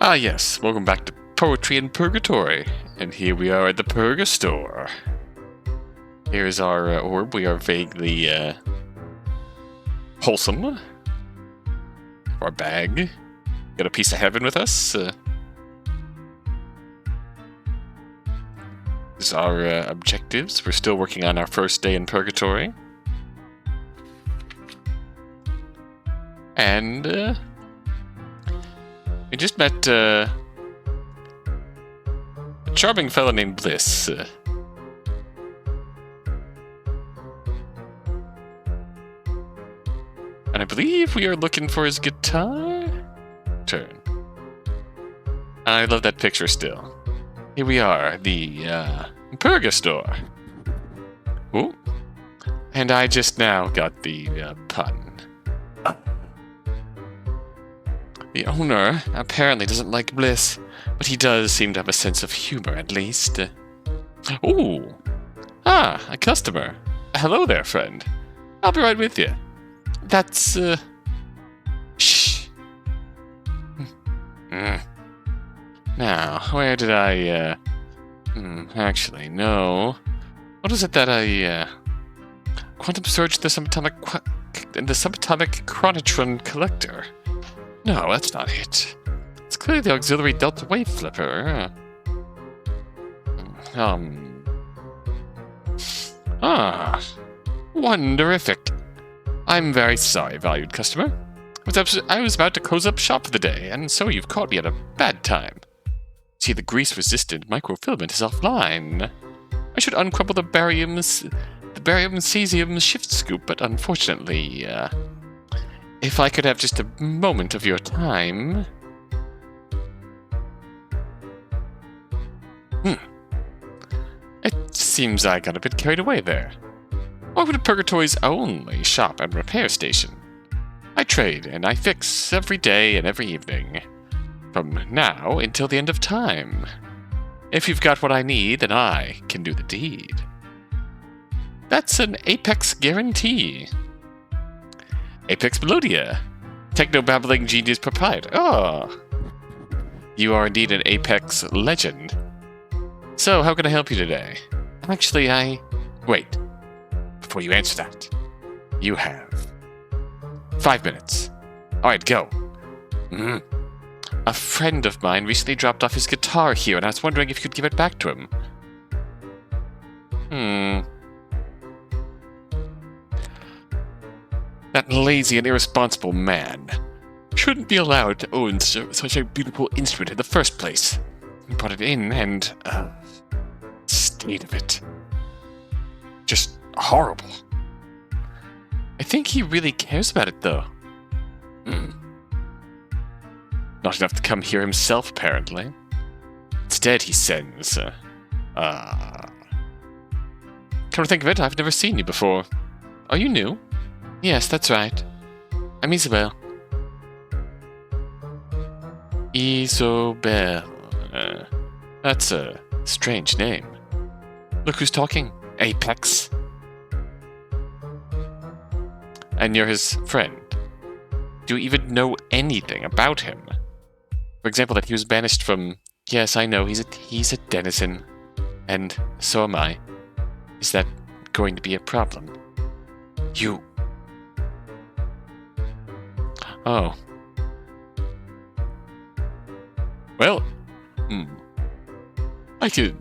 Ah yes, welcome back to Poetry in Purgatory, and here we are at the Purgastore. Here's our orb. We are vaguely wholesome. Our bag. Got a piece of heaven with us. This is our objectives. We're still working on our first day in Purgatory. And we just met a charming fellow named Bliss. And I believe we are looking for his guitar? Turn. I love that picture still. Here we are, the Purgastore. Ooh. And I just now got the pun. The owner apparently doesn't like Bliss, but he does seem to have a sense of humor at least. Ooh. Ah, a customer. Hello there, friend. I'll be right with you. That's, shh. Now, where did I, actually, no. What is it that I, quantum surge the subatomic chronotron collector? No, that's not it. It's clearly the auxiliary delta wave flipper. Wonderific. I'm very sorry, valued customer. I was about to close up shop for the day, and so you've caught me at a bad time. See, the grease-resistant microfilament is offline. I should uncrumple the barium cesium shift scoop, but unfortunately, if I could have just a moment of your time... It seems I got a bit carried away there. Welcome to Purgatory's only shop and repair station. I trade and I fix every day and every evening. From now until the end of time. If you've got what I need, then I can do the deed. That's an Apex guarantee. Apex Melodia. Techno-babbling genius proprietor. Oh. You are indeed an Apex legend. So, how can I help you today? Actually, Wait. Before you answer that, you have 5 minutes. Alright, go. A friend of mine recently dropped off his guitar here, and I was wondering if you could give it back to him. That lazy and irresponsible man shouldn't be allowed to own such a beautiful instrument in the first place. He brought it in, and state of it. Just horrible. I think he really cares about it, though. Not enough to come here himself, apparently. Instead, he sends, Come to think of it, I've never seen you before. Are you new? Yes, that's right. I'm Isobel. Isobel. That's a strange name. Look who's talking. Apex. And you're his friend. Do you even know anything about him? For example, that he was banished from... Yes, I know, he's a denizen. And so am I. Is that going to be a problem? You... Oh. Well, I can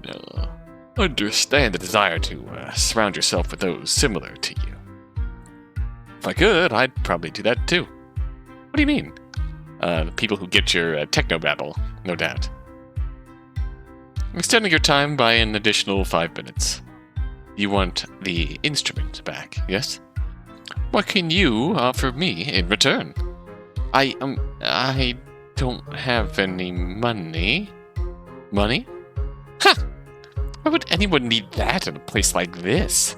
understand the desire to surround yourself with those similar to you. If I could, I'd probably do that too. What do you mean? The people who get your techno-babble, no doubt. I'm extending your time by an additional 5 minutes. You want the instrument back, yes? What can you offer me in return? I don't have any money. Money? Ha! Why would anyone need that in a place like this?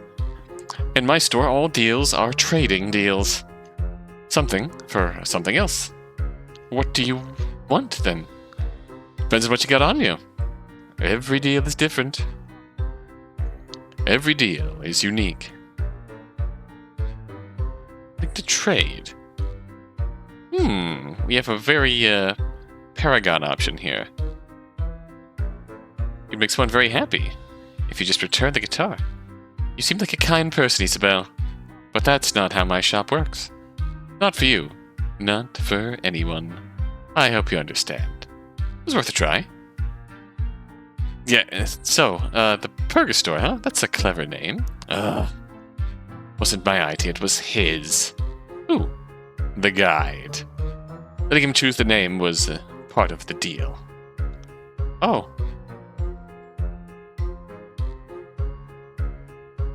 In my store, all deals are trading deals. Something for something else. What do you want, then? Depends on what you got on you. Every deal is different. Every deal is unique. Like to trade. We have a very paragon option here. It makes one very happy if you just return the guitar. You seem like a kind person, Isobel, but that's not how my shop works. Not for you. Not for anyone. I hope you understand. It was worth a try. Yeah, so, the Purgatory, huh? That's a clever name. Wasn't my idea, it was his. Ooh, the guide. Letting him choose the name was part of the deal. Oh.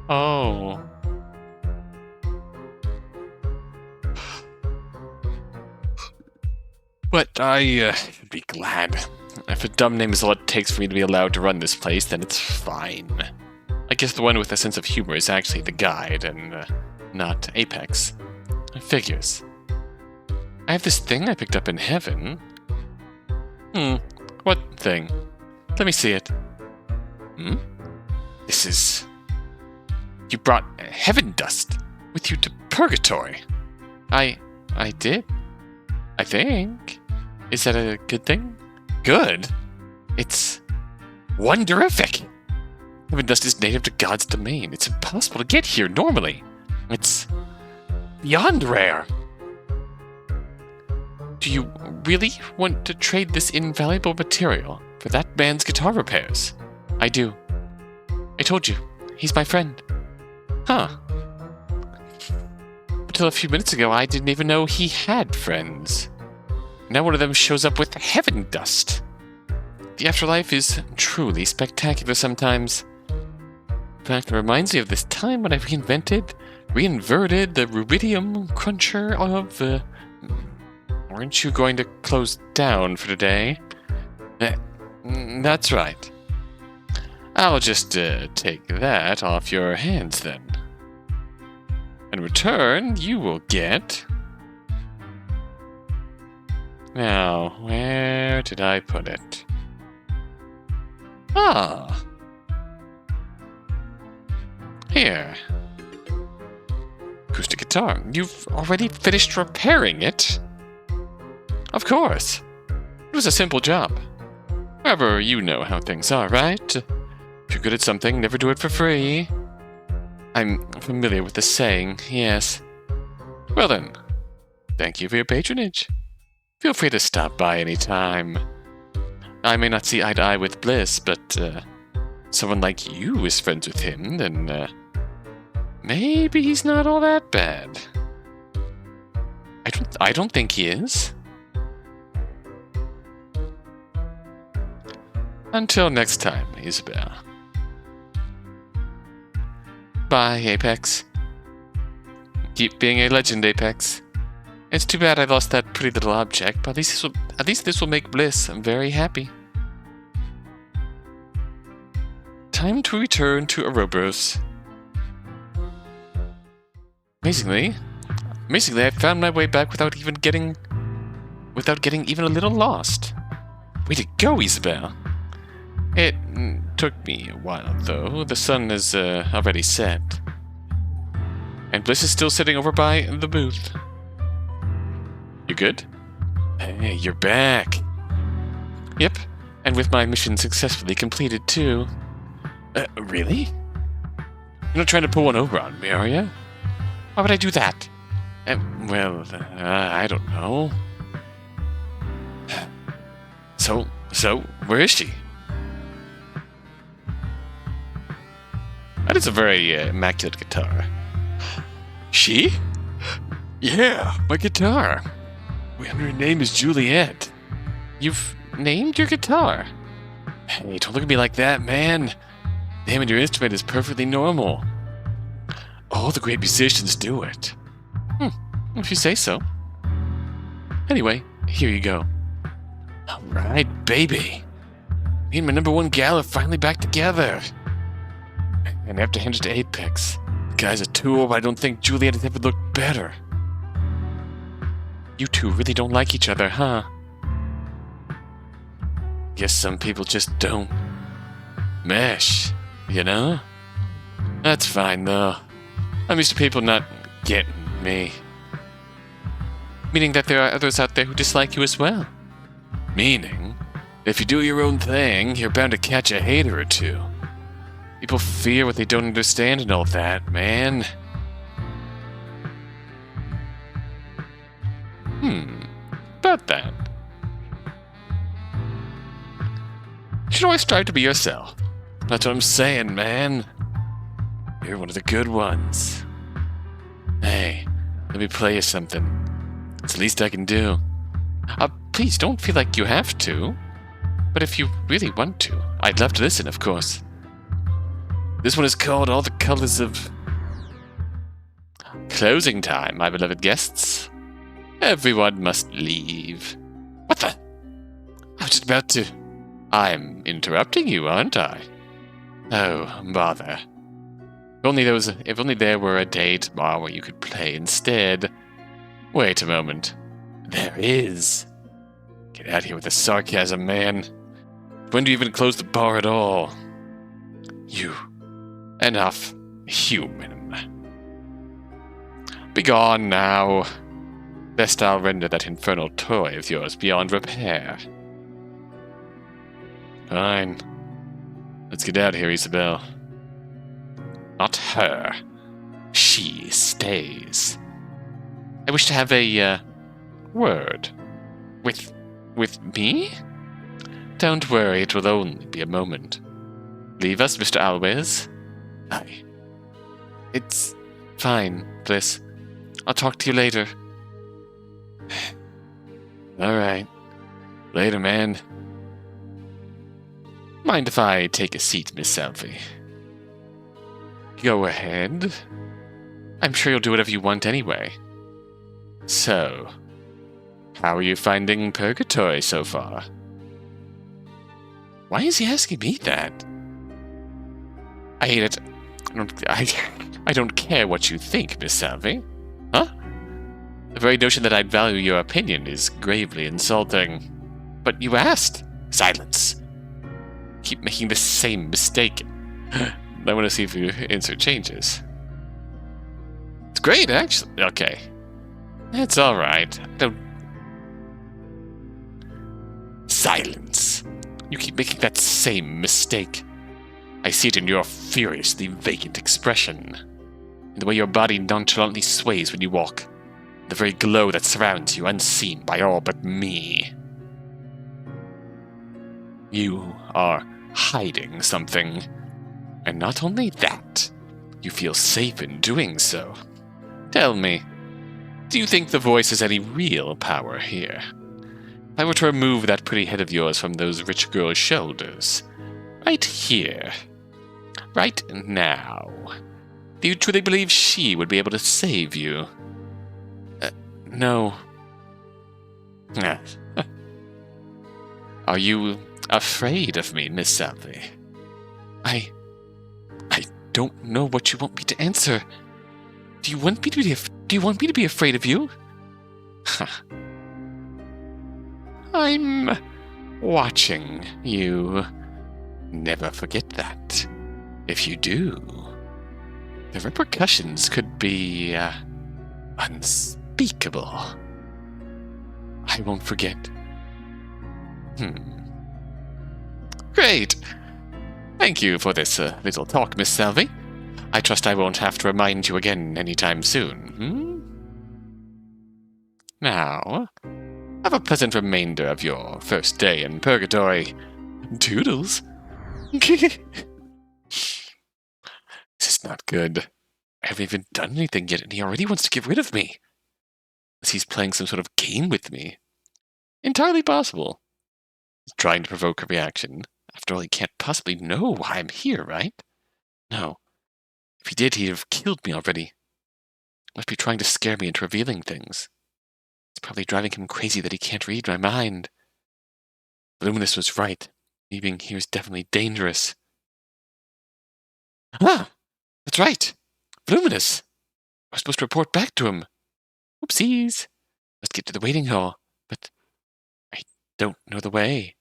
Oh. But I should be glad. If a dumb name is all it takes for me to be allowed to run this place, then it's fine. I guess the one with a sense of humor is actually the guide, and not Apex. Figures. I have this thing I picked up in heaven. What thing? Let me see it. This is... You brought heaven dust with you to Purgatory. I did. I think. Is that a good thing? Good? It's wonderific. Heaven dust is native to God's domain. It's impossible to get here normally. It's beyond rare. Do you really want to trade this invaluable material for that man's guitar repairs? I do. I told you, he's my friend. Huh. Until a few minutes ago, I didn't even know he had friends. Now one of them shows up with heaven dust. The afterlife is truly spectacular sometimes. In fact, it reminds me of this time when I reinvented the rubidium cruncher of... Aren't you going to close down for today? That's right. I'll just take that off your hands then. In return, you will get... Now, where did I put it? Ah! Here. Acoustic guitar. You've already finished repairing it? Of course. It was a simple job. However, you know how things are, right? If you're good at something, never do it for free. I'm familiar with the saying, yes. Well then, thank you for your patronage. Feel free to stop by any time. I may not see eye to eye with Bliss, but someone like you is friends with him, then maybe he's not all that bad. I don't think he is. Until next time, Isobel. Bye, Apex. Keep being a legend, Apex. It's too bad I lost that pretty little object, but at least this will make Bliss very happy. Time to return to Ouroboros. Amazingly, I found my way back without getting even a little lost. Way to go, Isobel. It took me a while, though. The sun has already set. And Bliss is still sitting over by the booth. You good? Hey, you're back. Yep, and with my mission successfully completed, too. Really? You're not trying to pull one over on me, are you? Why would I do that? Well, I don't know. So, where is she? That is a very immaculate guitar. She? Yeah, my guitar. Her name is Juliet. You've named your guitar? Hey, don't look at me like that, man. Naming your instrument is perfectly normal. All the great musicians do it. If you say so. Anyway, here you go. Alright, baby. Me and my #1 gal are finally back together. And I have to hand it to Apex. The guy's a tool, but I don't think Juliet has ever looked better. You two really don't like each other, huh? Guess some people just don't mesh, you know? That's fine, though. I'm used to people not getting me. Meaning that there are others out there who dislike you as well. Meaning, if you do your own thing, you're bound to catch a hater or two. People fear what they don't understand and all that, man. About that. You should always strive to be yourself. That's what I'm saying, man. You're one of the good ones. Hey, let me play you something. It's the least I can do. Please don't feel like you have to. But if you really want to, I'd love to listen, of course. This one is called All the Colors of... Closing time, my beloved guests. Everyone must leave. What the? I was just about to... I'm interrupting you, aren't I? Oh, bother. If only there were a day tomorrow where you could play instead. Wait a moment. There is. Get out of here with the sarcasm, man. When do you even close the bar at all? You. Enough. Human. Begone now. Lest I'll render that infernal toy of yours beyond repair. Fine. Let's get out of here, Isobel. Not her. She stays. I wish to have a, word. With me? Don't worry, it will only be a moment. Leave us, Mr. Always. Aye. It's fine, Bliss. I'll talk to you later. Alright. Later, man. Mind if I take a seat, Miss Salvie? Go ahead. I'm sure you'll do whatever you want anyway. So, how are you finding Purgatory so far? Why is he asking me that? I hate it. I don't care what you think, Miss Salvie. Huh? The very notion that I'd value your opinion is gravely insulting. But you asked. Silence. Keep making the same mistake. I want to see if your answer changes. It's great, actually. Okay. It's alright. Don't... Silence. You keep making that same mistake. I see it in your furiously vacant expression. In the way your body nonchalantly sways when you walk. The very glow that surrounds you, unseen by all but me. You are hiding something. And not only that, you feel safe in doing so. Tell me, do you think the voice has any real power here? If I were to remove that pretty head of yours from those rich girls' shoulders, right here, right now, do you truly believe she would be able to save you? No. Are you afraid of me, Miss Salvie? I don't know what you want me to answer. Do you want me to be afraid of you? I'm watching you. Never forget that. If you do, the repercussions could be unspeakable. I won't forget. Great. Thank you for this little talk, Miss Salvie. I trust I won't have to remind you again anytime soon, Now, have a pleasant remainder of your first day in Purgatory. Toodles. This is not good. I haven't even done anything yet, and he already wants to get rid of me. Unless he's playing some sort of game with me. Entirely possible. He's trying to provoke a reaction. After all, he can't possibly know why I'm here, right? No. If he did, he'd have killed me already. Must be trying to scare me into revealing things. It's probably driving him crazy that he can't read my mind. Luminous was right. Me being here is definitely dangerous. Ah! That's right! Luminous! I was supposed to report back to him. Oopsies! Must get to the waiting hall, but I don't know the way.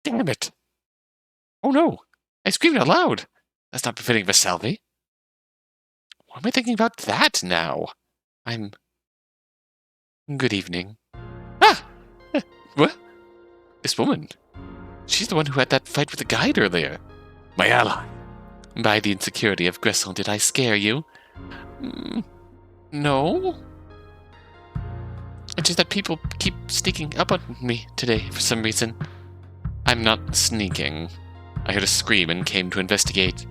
Damn it! Oh no! I screamed out loud! That's not befitting of a Salvie. Why am I thinking about that now? Good evening. What? This woman? She's the one who had that fight with the guide earlier. My ally. By the insecurity of Gressel, did I scare you? No. It's just that people keep sneaking up on me today for some reason. I'm not sneaking. I heard a scream and came to investigate.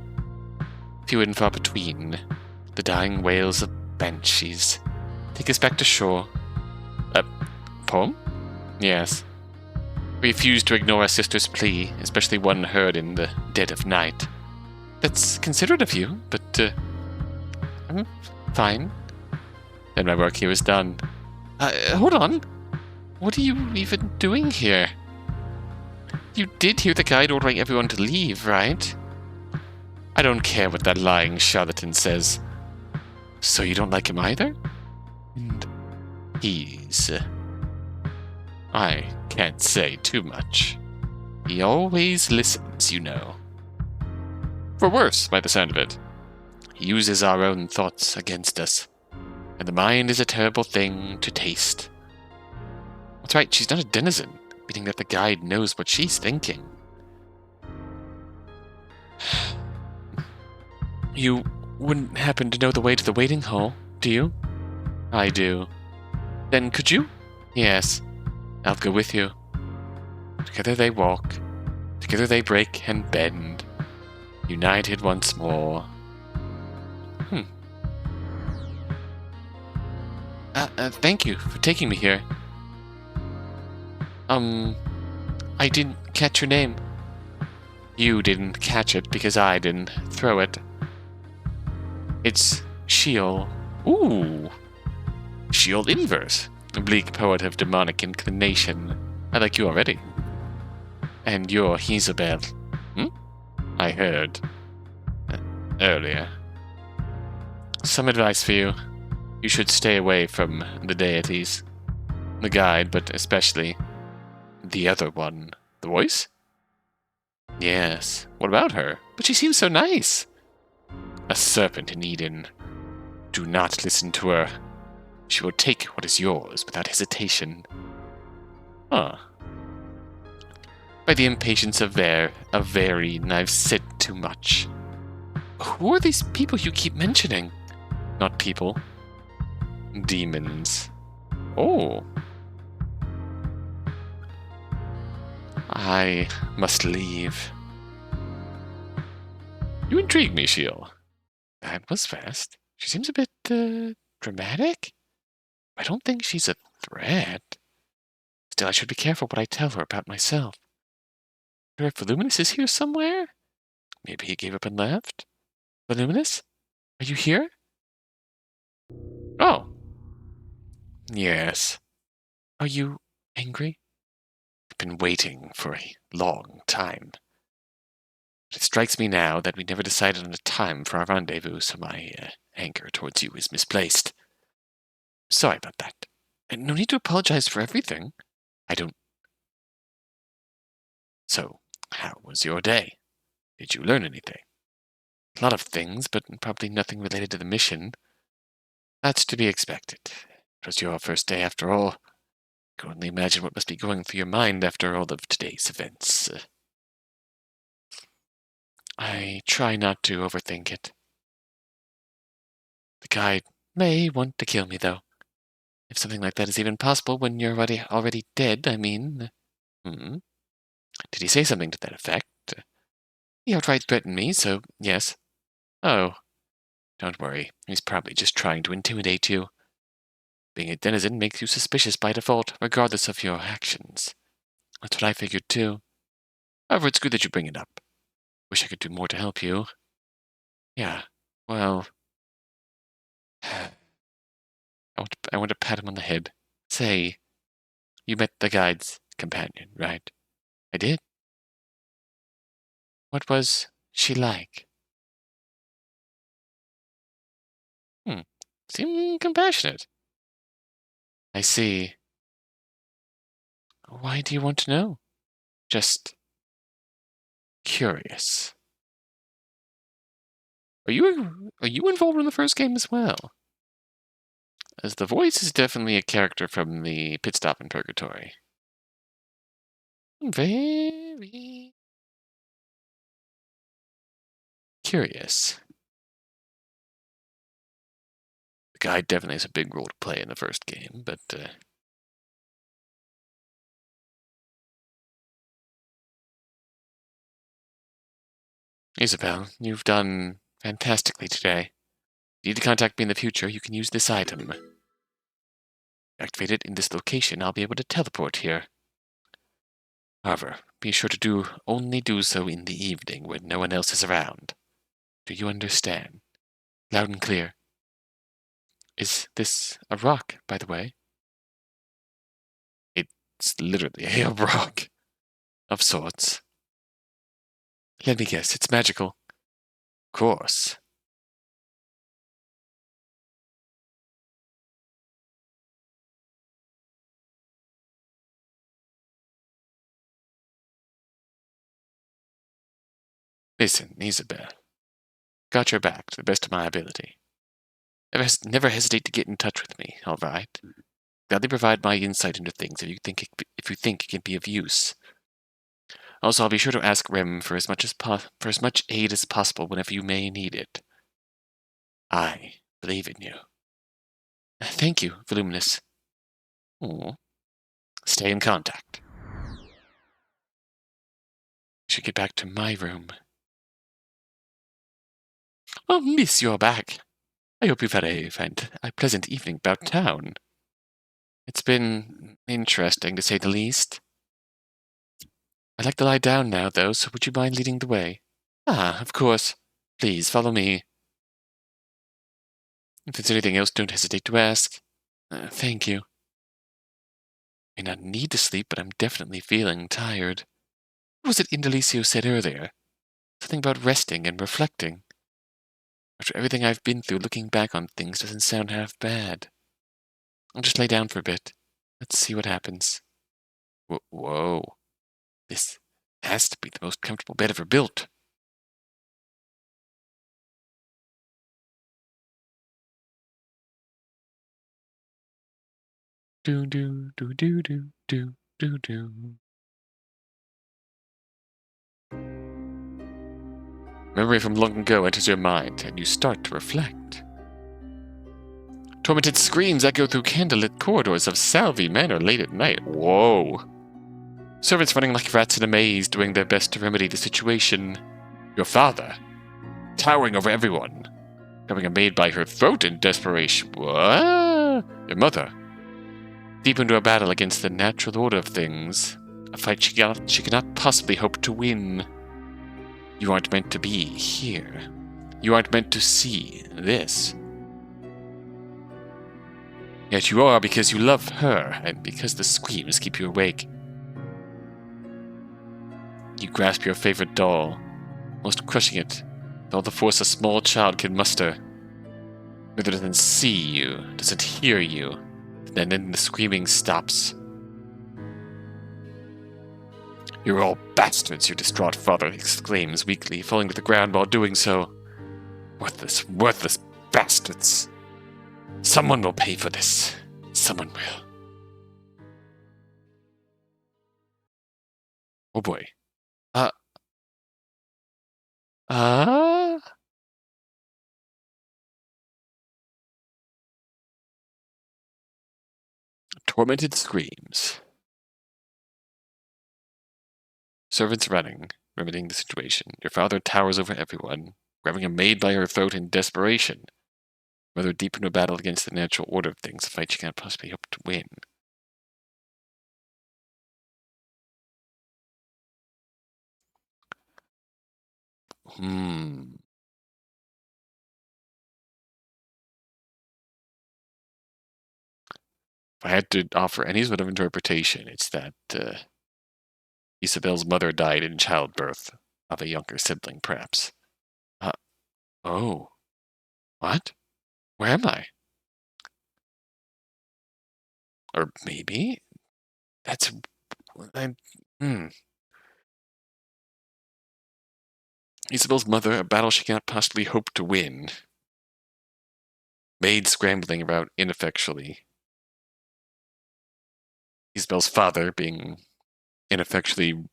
Few and far between. The dying wails of banshees. Take us back to shore. Poem? Yes. We refuse to ignore our sister's plea, especially one heard in the dead of night. That's considerate of you, but, I'm fine. Then my work here is done. Hold on. What are you even doing here? You did hear the guide ordering everyone to leave, right? I don't care what that lying charlatan says. So you don't like him either? And he's... I can't say too much. He always listens, you know. For worse, by the sound of it. He uses our own thoughts against us. And the mind is a terrible thing to taste. That's right, she's not a denizen, meaning that the guide knows what she's thinking. You wouldn't happen to know the way to the waiting hall, do you? I do. Then could you? Yes. I'll go with you. Together they walk. Together they break and bend. United once more. Thank you for taking me here. I didn't catch your name. You didn't catch it because I didn't throw it. It's Sheol. Ooh! Sheol Inverse. A bleak poet of demonic inclination. I like you already. And you're Isobel. I heard. Earlier. Some advice for you. You should stay away from the deities. The guide, but especially the other one. The voice? Yes. What about her? But she seems so nice. A serpent in Eden. Do not listen to her. She will take what is yours without hesitation. By the impatience of Varine, I've said too much. Who are these people you keep mentioning? Not people. Demons. Oh. I must leave. You intrigue me, Sheol. That was fast. She seems a bit, dramatic? I don't think she's a threat. Still, I should be careful what I tell her about myself. I wonder if Voluminous is here somewhere? Maybe he gave up and left? Voluminous? Are you here? Oh. Yes. Are you angry? I've been waiting for a long time. It strikes me now that we never decided on a time for our rendezvous, so my anger towards you is misplaced. Sorry about that. And no need to apologize for everything. I don't... So, how was your day? Did you learn anything? A lot of things, but probably nothing related to the mission. That's to be expected. It was your first day after all. I can only imagine what must be going through your mind after all of today's events. I try not to overthink it. The guide may want to kill me, though. If something like that is even possible when you're already dead, I mean... Did he say something to that effect? He outright threatened me, so yes. Oh, don't worry. He's probably just trying to intimidate you. Being a denizen makes you suspicious by default, regardless of your actions. That's what I figured, too. However, it's good that you bring it up. Wish I could do more to help you. Yeah, well... I want to pat him on the head. Say, you met the guide's companion, right? I did. What was she like? Seemed compassionate. I see. Why do you want to know? Just curious. Are you involved in the first game as well? As the voice is definitely a character from the pit stop in Purgatory. I'm very curious. The guide definitely has a big role to play in the first game, but Isobel, you've done fantastically today. If you need to contact me in the future, you can use this item. Activate it in this location, I'll be able to teleport here. However, be sure to only do so in the evening when no one else is around. Do you understand? Loud and clear. Is this a rock, by the way? It's literally a rock. Of sorts. Let me guess, it's magical. Of course. Listen, Isobel. Got your back to the best of my ability. Never hesitate to get in touch with me, all right? Gladly provide my insight into things if you think it can be of use. Also, I'll be sure to ask Rem for as much aid as possible whenever you may need it. I believe in you. Thank you, Voluminous. Oh, stay in contact. I should get back to my room. Oh, miss, you're back. I hope you've had a pleasant evening about town. It's been interesting, to say the least. I'd like to lie down now, though, so would you mind leading the way? Ah, of course. Please, follow me. If there's anything else, don't hesitate to ask. Thank you. I may not need to sleep, but I'm definitely feeling tired. What was it Indelicio said earlier? Something about resting and reflecting. After everything I've been through, looking back on things doesn't sound half bad. I'll just lay down for a bit. Let's see what happens. Whoa. This has to be the most comfortable bed ever built. Do do do do do do do do. Memory from long ago enters your mind, and you start to reflect. Tormented screams echo through candlelit corridors of Salvie Manor late at night. Whoa. Servants running like rats in a maze, doing their best to remedy the situation. Your father, towering over everyone, grabbing a maid by her throat in desperation. What? Your mother, deep into a battle against the natural order of things. A fight she cannot possibly hope to win. You aren't meant to be here. You aren't meant to see this. Yet you are, because you love her, and because the screams keep you awake. You grasp your favorite doll, almost crushing it with all the force a small child can muster. Mother doesn't see you, doesn't hear you, and then the screaming stops. You're all bastards, your distraught father exclaims weakly, falling to the ground while doing so. Worthless bastards. Someone will pay for this. Someone will. Oh boy. Tormented screams. Servants running, remedying the situation. Your father towers over everyone, grabbing a maid by her throat in desperation. Mother deep into a battle against the natural order of things, a fight she can't possibly hope to win. If I had to offer any sort of interpretation, it's that Isabel's mother died in childbirth of a younger sibling, perhaps. Oh. What? Where am I? Or maybe? That's... Isabel's mother, a battle she cannot possibly hope to win. Maid scrambling about ineffectually. Isabel's father being ineffectually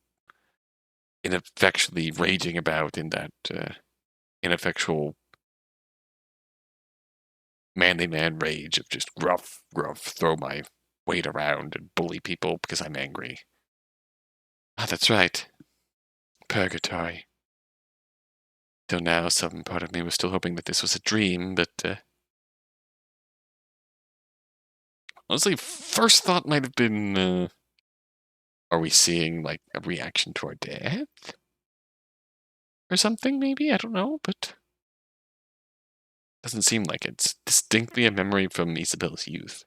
raging about in that ineffectual manly man rage of just gruff, throw my weight around and bully people because I'm angry. Ah, that's right. Purgatory. Till now, some part of me was still hoping that this was a dream, but honestly, first thought might have been, are we seeing, like, a reaction to our death? Or something, maybe? I don't know, but doesn't seem like it's distinctly a memory from Isobel's youth.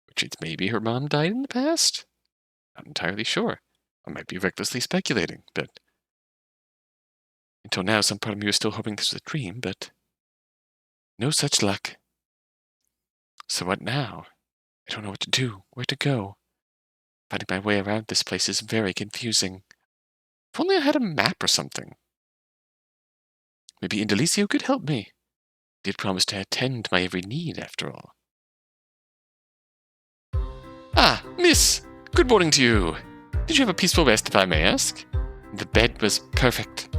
Which means maybe her mom died in the past? Not entirely sure. I might be recklessly speculating, but until now, some part of me was still hoping this was a dream, but no such luck. So what now? I don't know what to do, where to go. Finding my way around this place is very confusing. If only I had a map or something. Maybe Indelicio could help me. He had promised to attend to my every need, after all. Ah, miss! Good morning to you. Did you have a peaceful rest, if I may ask? The bed was perfect.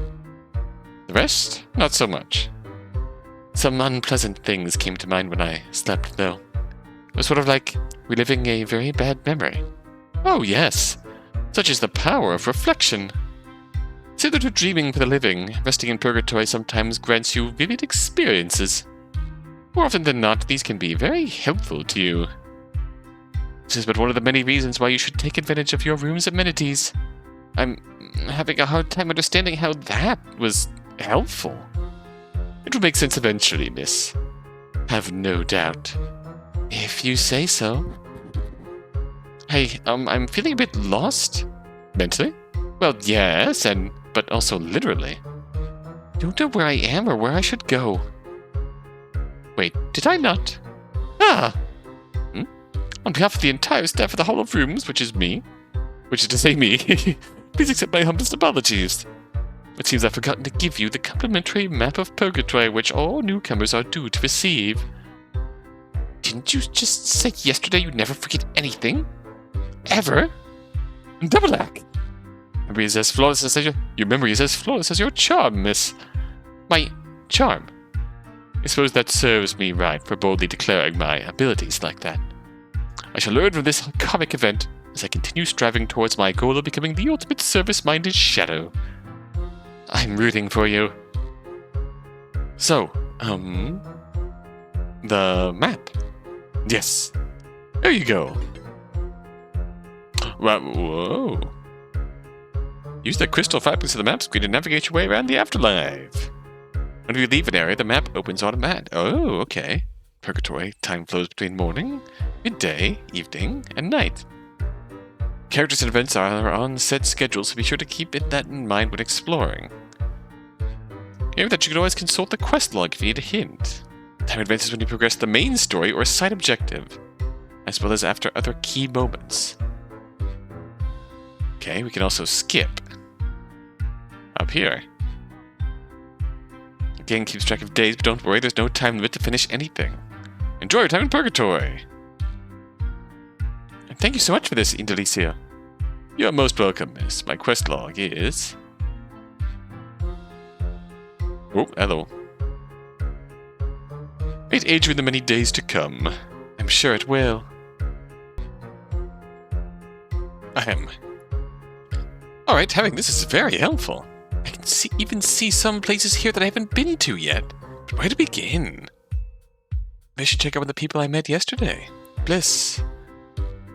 The rest? Not so much. Some unpleasant things came to mind when I slept, though. It was sort of like reliving a very bad memory. Oh, yes. Such is the power of reflection. Similar to dreaming for the living, resting in purgatory sometimes grants you vivid experiences. More often than not, these can be very helpful to you. This is but one of the many reasons why you should take advantage of your room's amenities. I'm having a hard time understanding how that was helpful. It will make sense eventually, miss. Have no doubt. If you say so. Hey, I'm feeling a bit lost. Mentally? Well, yes, but also literally. Don't know where I am or where I should go. Wait, did I not? Ah! On behalf of the entire staff of the Hall of Rooms, which is to say me, please accept my humblest apologies. It seems I've forgotten to give you the complimentary map of Purgatory which all newcomers are due to receive. Didn't you just say yesterday you'd never forget anything? Ever? Double-ack! Your memory is as flawless as your charm, miss. My charm? I suppose that serves me right for boldly declaring my abilities like that. I shall learn from this comic event as I continue striving towards my goal of becoming the ultimate service-minded shadow. I'm rooting for you. So, the map. Yes. There you go. Whoa. Use the crystal fabrics of the map screen to navigate your way around the afterlife. When you leave an area, the map opens automatically. Oh, okay. Purgatory. Time flows between morning, midday, evening, and night. Characters and events are on set schedules, so be sure to keep that in mind when exploring. Remember that you can always consult the quest log if you need a hint. Time advances when you progress the main story or side objective, as well as after other key moments. Okay, we can also skip. Up here. Again, keeps track of days, but don't worry, there's no time limit to finish anything. Enjoy your time in Purgatory! And thank you so much for this, Indelicio. You are most welcome, miss. My quest log is... Oh, hello. May it aid you in the many days to come. I'm sure it will. Ahem. Alright, having this is very helpful. I can even see some places here that I haven't been to yet. But where to begin? I should check out with the people I met yesterday. Bliss.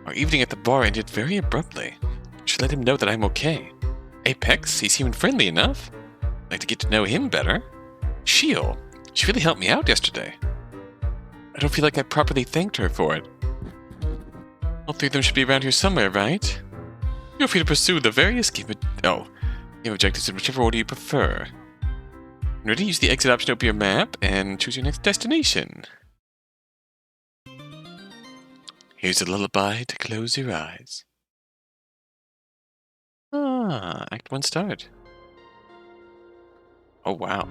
Our evening at the bar ended very abruptly. I should let him know that I'm okay. Apex, he seemed friendly enough. I'd like to get to know him better. Sheol, she really helped me out yesterday. I don't feel like I properly thanked her for it. All three of them should be around here somewhere, right? Feel free to pursue the various game objectives in whichever order you prefer. Ready? Use the exit option to open your map and choose your next destination. Here's a lullaby to close your eyes. Ah, Act 1 start. Oh wow.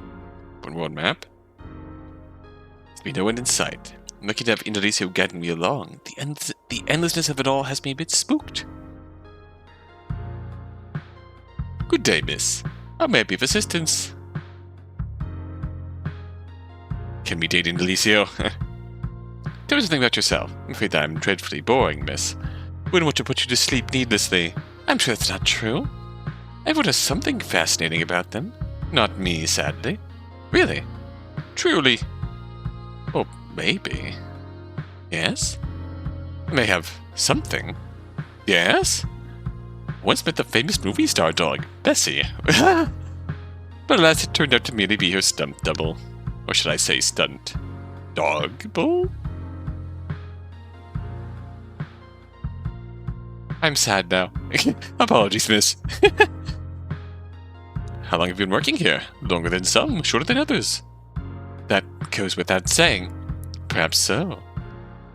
One world map. There's be no end in sight. I'm lucky to have Indelicio guiding me along. The endlessness of it all has me a bit spooked. Good day, miss. How may I be of assistance? Can we date in Delicio? Tell me something about yourself. I'm afraid that I'm dreadfully boring, miss. Wouldn't want to put you to sleep needlessly. I'm sure that's not true. Everyone has something fascinating about them. Not me, sadly. Really? Truly? Oh, maybe. Yes? I may have something. Yes? Once met the famous movie star dog, Bessie. But alas, it turned out to merely be her stunt double. Or should I say stunt dog-ble? I'm sad now. Apologies, miss. How long have you been working here? Longer than some, shorter than others. That goes without saying. Perhaps so.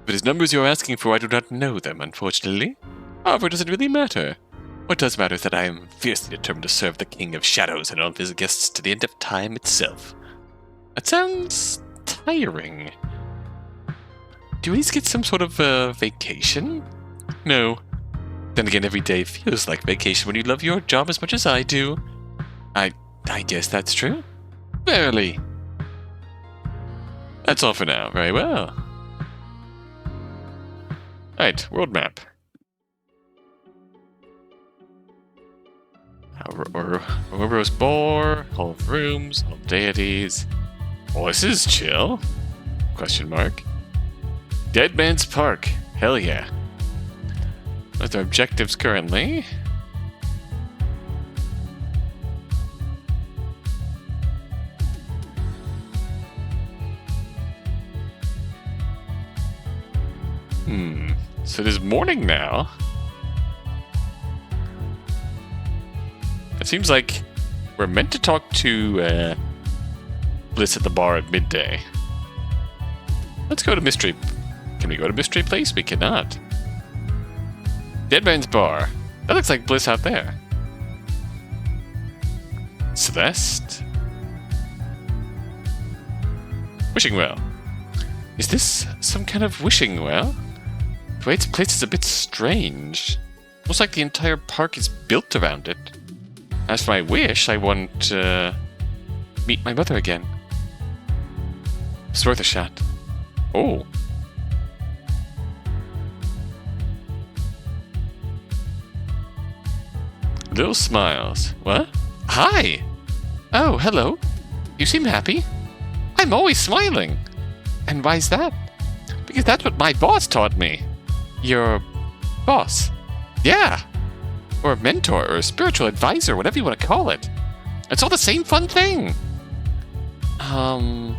If it is numbers you are asking for, I do not know them, unfortunately. However, does it really matter? What does matter is that I am fiercely determined to serve the King of Shadows and all of his guests to the end of time itself. That sounds tiring. Do you at least get some sort of vacation? No. Then again, every day feels like vacation when you love your job as much as I do. I guess that's true. Verily. That's all for now. Very well. Alright, world map. Ouroboros Boar, Hall of Rooms, Hall of Deities. Oh, this is chill. Question mark. Dead Man's Park. Hell yeah. What's our objectives currently? So it is morning now. It seems like we're meant to talk to Bliss at the bar at midday. Let's go to Mystery. Can we go to Mystery Place? We cannot. Dead Man's Bar. That looks like Bliss out there. Celeste. Wishing Well. Is this some kind of wishing well? The way it's placed is a bit strange. Looks like the entire park is built around it. As for my wish, I want to meet my mother again. It's worth a shot. Oh. Little smiles. What? Hi! Oh, hello. You seem happy. I'm always smiling. And why's that? Because that's what my boss taught me. Your boss? Yeah. Or a mentor, or a spiritual advisor, whatever you want to call it. It's all the same fun thing. When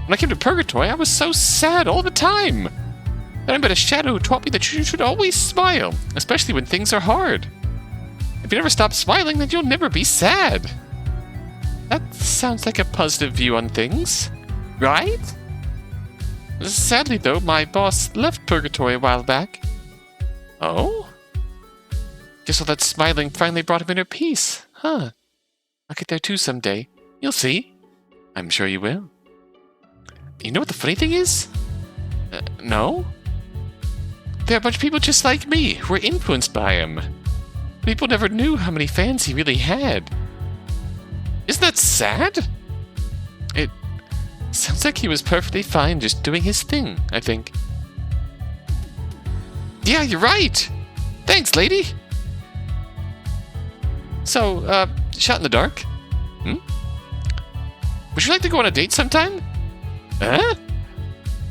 I came to Purgatory, I was so sad all the time. Then I met a shadow who taught me that you should always smile, especially when things are hard. If you never stop smiling, then you'll never be sad. That sounds like a positive view on things, right? Sadly, though, my boss left Purgatory a while back. Oh? Guess all that smiling finally brought him inner peace, huh? I'll get there too someday. You'll see. I'm sure you will. You know what the funny thing is? No? There are a bunch of people just like me who were influenced by him. People never knew how many fans he really had. Isn't that sad? It sounds like he was perfectly fine just doing his thing, I think. Yeah, you're right. Thanks, lady. So, shot in the dark? Would you like to go on a date sometime? Huh?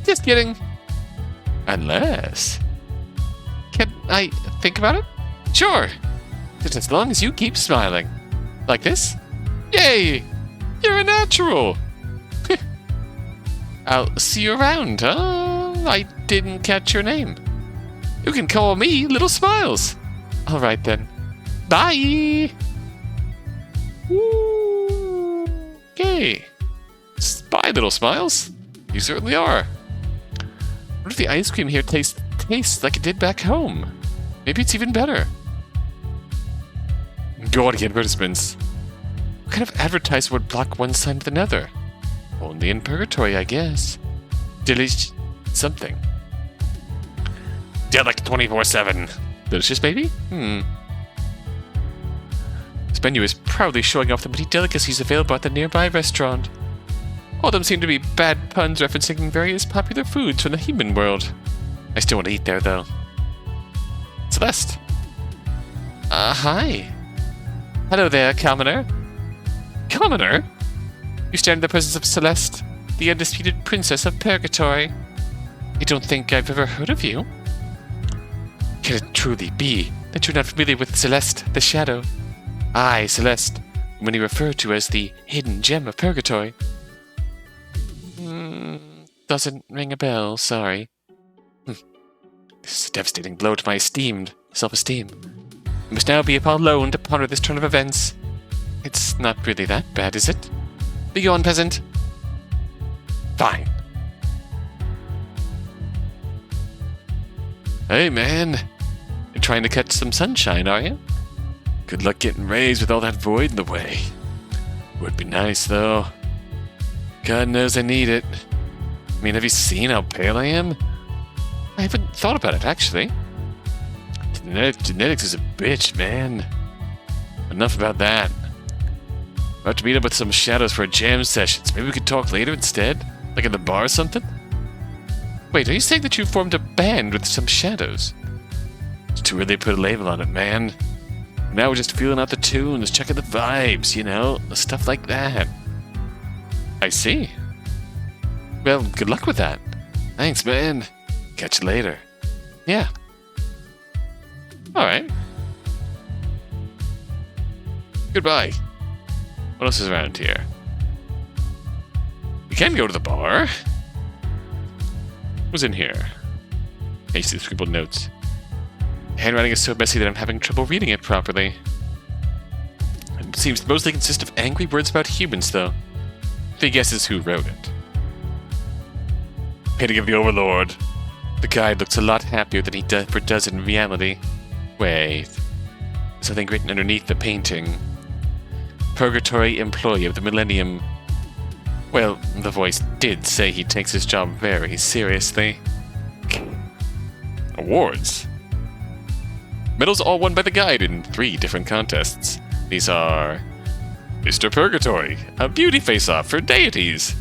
Just kidding. Unless... Can I think about it? Sure. Just as long as you keep smiling. Like this? Yay! You're a natural! I'll see you around, huh? I didn't catch your name. You can call me Little Smiles. Alright then. Bye! Woo. Okay. Bye, Little Smiles. You certainly are. What if the ice cream here tastes like it did back home? Maybe it's even better. Gaudy advertisements. What kind of advertiser would block one sign with another? Only in Purgatory, I guess. Delicious something. Dead like 24/7. Delicious, baby? His menu is proudly showing off the many delicacies available at the nearby restaurant. All of them seem to be bad puns referencing various popular foods from the human world. I still want to eat there, though. Celeste. Hi. Hello there, Commoner. Commoner? You stand in the presence of Celeste, the undisputed princess of Purgatory. I don't think I've ever heard of you. Can it truly be that you're not familiar with Celeste, the Shadow? I, Celeste, when referred to as the hidden gem of Purgatory. Doesn't ring a bell, sorry. This is a devastating blow to my self-esteem. I must now be alone to ponder this turn of events. It's not really that bad, is it? Begone, peasant. Fine. Hey, man. You're trying to catch some sunshine, are you? Good luck getting raised with all that void in the way. Would be nice, though. God knows I need it. I mean, have you seen how pale I am? I haven't thought about it, actually. Genetics is a bitch, man. Enough about that. I'll have to meet up with some shadows for a jam sessions. Maybe we could talk later instead? Like at the bar or something? Wait, are you saying that you formed a band with some shadows? It's too early to put a label on it, man. Now we're just feeling out the tunes, checking the vibes, you know? Stuff like that. I see. Well, good luck with that. Thanks, man. Catch you later. Yeah. Alright. Goodbye. What else is around here? We can go to the bar. What's in here? I see the scribbled notes. Handwriting is so messy that I'm having trouble reading it properly. It seems to mostly consist of angry words about humans, though. Any guesses who wrote it? Painting of the Overlord. The guy looks a lot happier than he does in reality. Wait. Something written underneath the painting. Purgatory employee of the Millennium. Well, the voice did say he takes his job very seriously. Awards. Medals all won by the guide in 3 different contests. These are Mr. Purgatory, a beauty face-off for deities.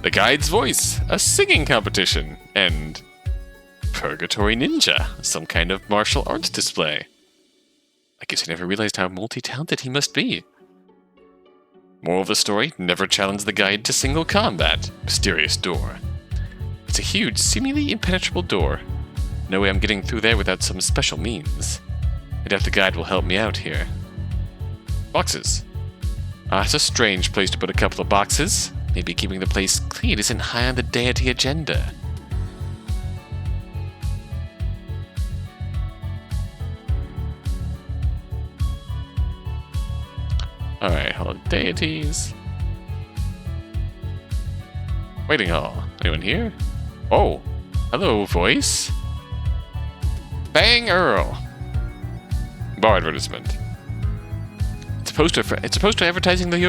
The guide's voice, a singing competition, and Purgatory Ninja, some kind of martial arts display. I guess I never realized how multi-talented he must be. Moral of the story, never challenge the guide to single combat. Mysterious door. It's a huge, seemingly impenetrable door. No way I'm getting through there without some special means. I doubt the guide will help me out here. Boxes. It's a strange place to put a couple of boxes. Maybe keeping the place clean isn't high on the deity agenda. Alright, hold on. Deities. Waiting hall. Anyone here? Oh, hello, voice. Bang Earl. Bar advertisement. It's a poster advertising the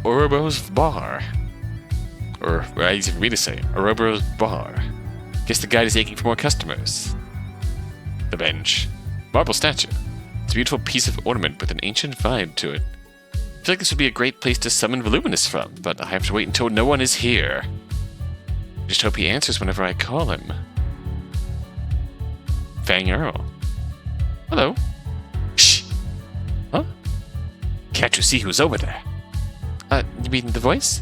Ouroboros Bar. Or, I even read to say, Ouroboros Bar. Guess the guide is aching for more customers. The bench. Marble statue. It's a beautiful piece of ornament with an ancient vibe to it. I feel like this would be a great place to summon Voluminous from, but I have to wait until no one is here. I just hope he answers whenever I call him. Fang Earl. Hello. Shh. Huh? Can't you see who's over there? You mean the voice?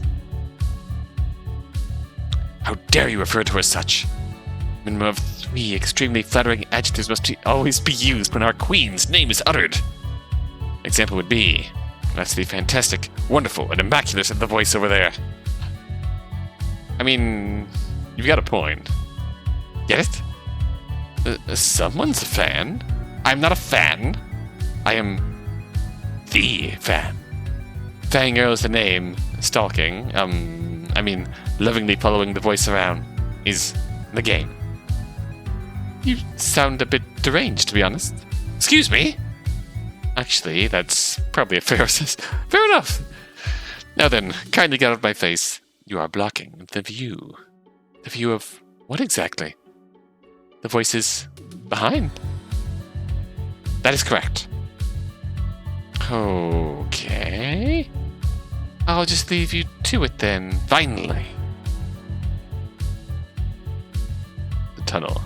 How dare you refer to her as such? Minimum of 3 extremely flattering adjectives must always be used when our queen's name is uttered. An example would be, that's the fantastic, wonderful, and immaculate of the voice over there. I mean, you've got a point. Get it? Someone's a fan? I'm not a fan. I am the fan. Fang Earl is the name. Stalking. I mean, lovingly following the voice around is the game. You sound a bit deranged, to be honest. Excuse me? Actually, that's probably a fair enough. Now then, kindly get out of my face. You are blocking the view. The view of what exactly? The voice is behind. That is correct. Okay. I'll just leave you to it then, finally. The tunnel.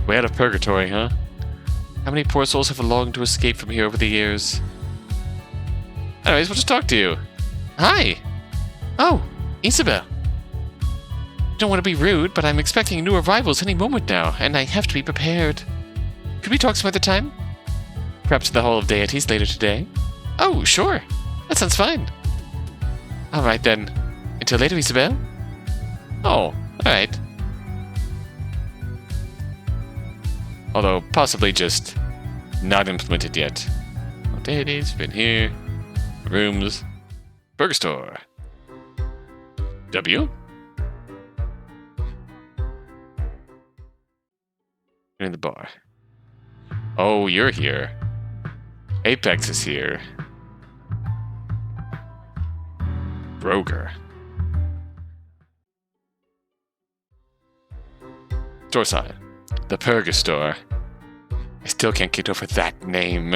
Way out of Purgatory, huh? How many poor souls have longed to escape from here over the years? Anyways, we'll just talk to you. Hi! Oh, Isobel. Don't want to be rude, but I'm expecting new arrivals any moment now, and I have to be prepared. Could we talk some other time? Perhaps the Hall of Deities later today? Oh, sure. That sounds fine. Alright then. Until later, Isobel? Oh, alright. Although, possibly just not implemented yet. Oh, deities, been here. Rooms. Burger store. W? You're in the bar. Oh, you're here. Apex is here. Broger. Store sign. The Purgatory store. I still can't get over that name.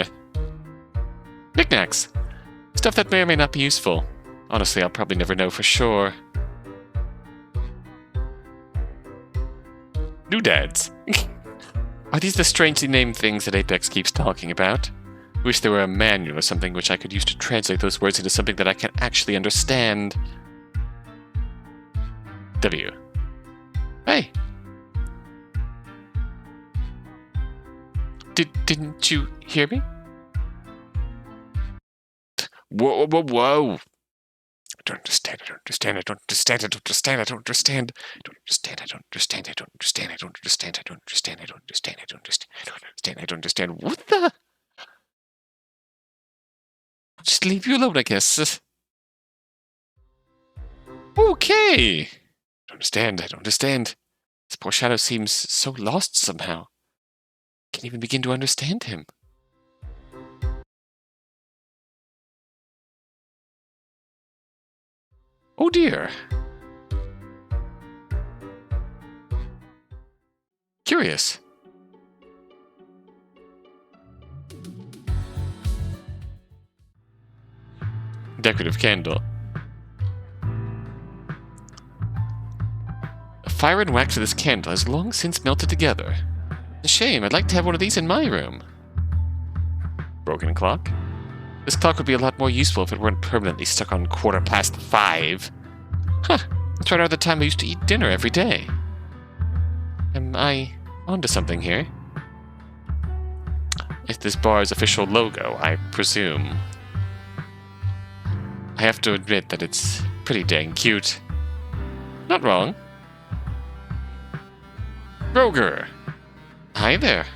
Knickknacks. Stuff that may or may not be useful. Honestly, I'll probably never know for sure. Doodads. Are these the strangely named things that Apex keeps talking about? I wish there were a manual or something which I could use to translate those words into something that I can actually understand. W. Hey. Didn't you hear me? Whoa, whoa, whoa. I don't understand, I don't understand, I don't understand, I don't understand, I don't understand, I don't understand, I don't understand, I don't understand, I don't understand, I don't understand, I don't understand, I don't understand, I don't understand, I don't understand. What the? I'll just leave you alone, I guess. Okay. I don't understand, I don't understand. This poor Shadow seems so lost somehow. I can't even begin to understand him. Oh dear. Curious. Decorative candle. The fire and wax of this candle has long since melted together. A shame, I'd like to have one of these in my room. Broken clock. This clock would be a lot more useful if it weren't permanently stuck on 5:15. Huh, that's right around the time I used to eat dinner every day. Am I onto something here? It's this bar's official logo, I presume. I have to admit that it's pretty dang cute. Not wrong. Broger! Hi there.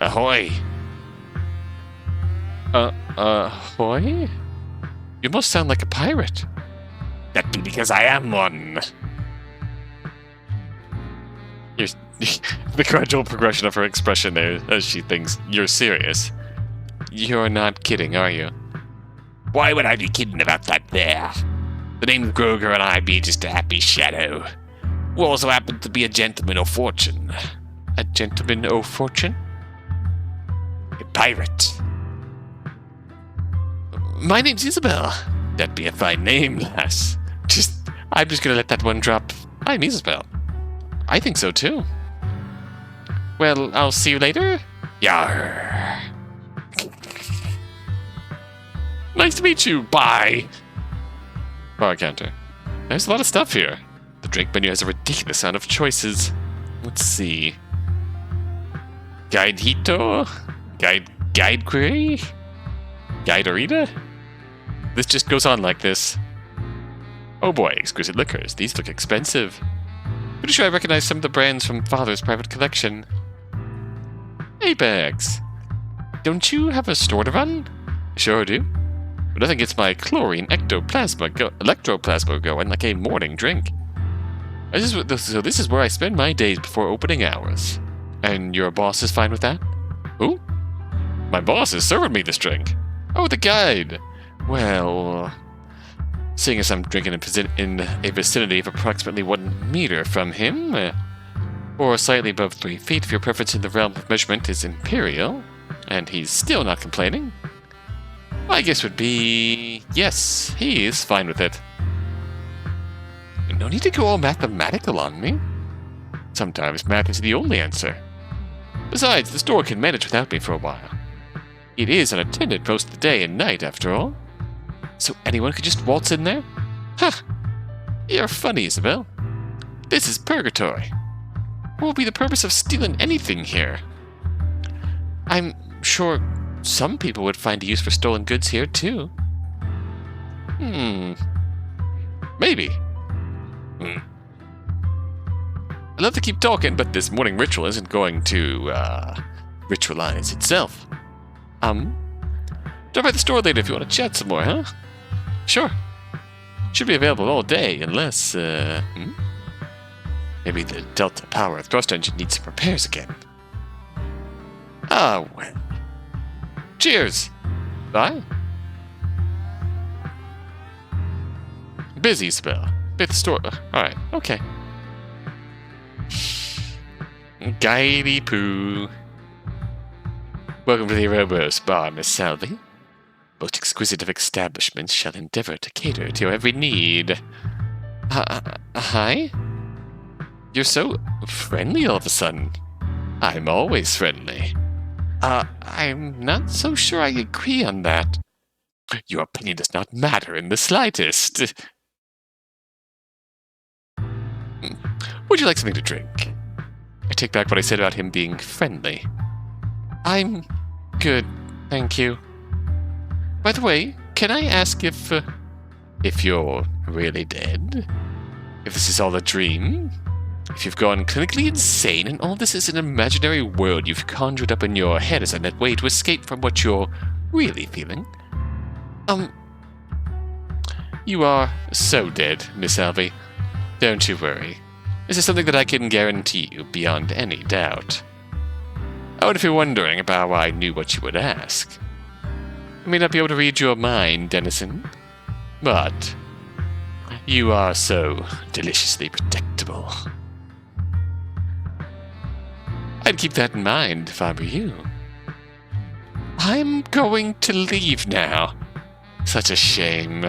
Ahoy! Ahoy? You must sound like a pirate. That be because I am one. You're, the gradual progression of her expression there as she thinks you're serious. You're not kidding, are you? Why would I be kidding about that there? The name's Groger and I be just a happy shadow, who also happens to be a gentleman of fortune. A gentleman of fortune? A pirate. My name's Isobel. That'd be a fine name, lass. I'm just gonna let that one drop. I'm Isobel. I think so too. Well, I'll see you later. Yarr. Nice to meet you. Bye. Bar counter. There's a lot of stuff here. The drink menu has a ridiculous amount of choices. Let's see. Guide Hito? Guide Query? Guide Arita? This just goes on like this. Oh boy, exquisite liquors. These look expensive. Pretty sure I recognize some of the brands from Father's private collection. Apex! Don't you have a store to run? Sure do. But nothing gets my chlorine electroplasma going like a morning drink. So this is where I spend my days before opening hours. And your boss is fine with that? Who? My boss is serving me this drink. Oh, the guide. Well, seeing as I'm drinking in a vicinity of approximately 1 meter from him, or slightly above 3 feet if your preference in the realm of measurement is imperial, and he's still not complaining, My guess would be yes, he is fine with it. No need to go all mathematical on me. Sometimes math is the only answer. Besides, the store can manage without me for a while. It is unattended most of the day and night, after all. So anyone could just waltz in there? Huh. You're funny, Isobel. This is Purgatory. What would be the purpose of stealing anything here? I'm sure some people would find a use for stolen goods here, too. Maybe. I'd love to keep talking, but this morning ritual isn't going to, ritualize itself. Drop by the store later if you want to chat some more, huh? Sure. Should be available all day, unless, maybe the Delta Power thrust engine needs some repairs again. Ah, well. Cheers! Bye. Busy spell. Bit the store. Alright, okay. Guidey poo. Welcome to the Ouroboros Bar, Miss Salvie. Most exquisite of establishments shall endeavor to cater to your every need. Hi? You're so friendly all of a sudden. I'm always friendly. I'm not so sure I agree on that. Your opinion does not matter in the slightest. Would you like something to drink? I take back what I said about him being friendly. I'm good, thank you. By the way, can I ask if you're really dead? If this is all a dream? If you've gone clinically insane and all this is an imaginary world you've conjured up in your head as a net way to escape from what you're really feeling? You are so dead, Miss Salvie. Don't you worry. This is something that I can guarantee you beyond any doubt. Oh, and if you're wondering about why I knew what you would ask, I may not be able to read your mind, Dennison, but you are so deliciously predictable. I'd keep that in mind if I were you. I'm going to leave now. Such a shame.